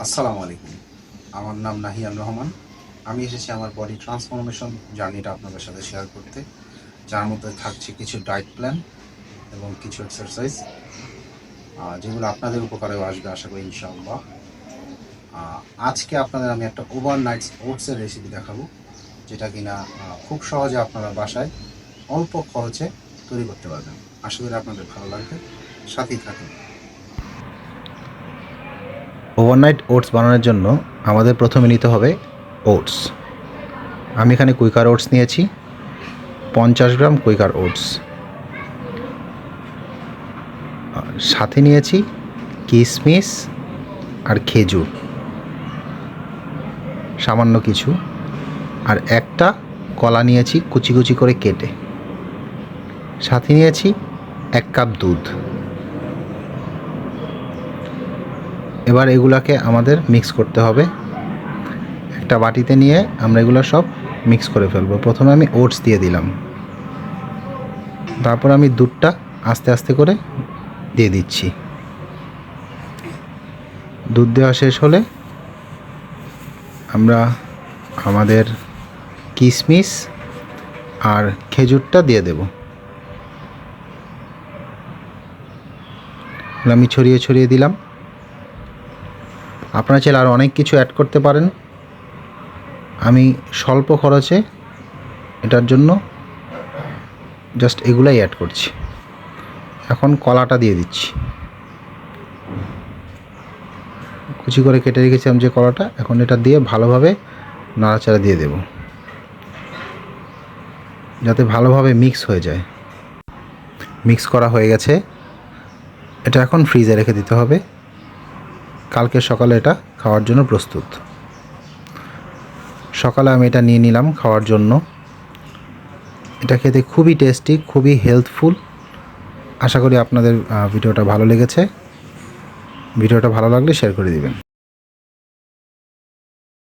আসসালামু আলাইকুম। আমার নাম নাহিয়ান রহমান। আমি এসেছি আমার বডি ট্রান্সফরমেশন জার্নিটা আপনাদের সাথে শেয়ার করতে, যার মধ্যে থাকছে কিছু ডায়েট প্ল্যান এবং কিছু এক্সারসাইজ, যেগুলো আপনাদের উপকারেও আসবে আশা করি ইনশাআল্লাহ। আজকে আপনাদের আমি একটা ওভারনাইট ওটসের রেসিপি দেখাবো, যেটা কিনা খুব সহজে আপনারা বাসায় অল্প খরচে তৈরি করতে পারবেন। আশা করি আপনাদের ভালো লাগবে, সাথেই থাকুন। ওভারনাইট ওটস বানানোর জন্য আমাদের প্রথমে নিতে হবে ওটস। আমি এখানে কুইকার ওটস নিয়েছি 50 গ্রাম কুইকার ওটস। সাথে নিয়েছি কিশমিশ আর খেজুর সামান্য কিছু, আর একটা কলা নিয়েছি কুচি কুচি করে কেটে। সাথে নিয়েছি 1 কাপ দুধ। এবার এগুলাকে আমাদের মিক্স করতে হবে। একটা বাটিতে নিয়ে আমরা এগুলো সব মিক্স করে ফেলবো। প্রথমে আমি ওটস দিয়ে দিলাম, তারপর আমি দুধটা আস্তে আস্তে করে দিয়ে দিচ্ছি। দুধ দেওয়া শেষ হলে আমরা আমাদের কিশমিশ আর খেজুরটা দিয়ে দেব। আমি ছড়িয়ে ছড়িয়ে দিলাম। আপনারা চাইলে আরও অনেক কিছু অ্যাড করতে পারেন। আমি স্বল্প খরচে এটার জন্য জাস্ট এগুলাই অ্যাড করছি। এখন কলাটা দিয়ে দিচ্ছি, কুচি করে কেটে রেখেছিলাম যে কলাটা, এখন এটা দিয়ে ভালোভাবে নাড়াচাড়া দিয়ে দেব, যাতে ভালোভাবে মিক্স হয়ে যায়। মিক্স করা হয়ে গেছে, এটা এখন ফ্রিজে রেখে দিতে হবে। কালকে সকালে এটা খাওয়ার জন্য প্রস্তুত। সকালে আমি এটা নিয়ে নিলাম খাওয়ার জন্য। এটা খেতে খুবই টেস্টি, খুবই হেলথফুল। আশা করি আপনাদের ভিডিওটা ভালো লেগেছে। ভিডিওটা ভালো লাগলে শেয়ার করে দিবেন।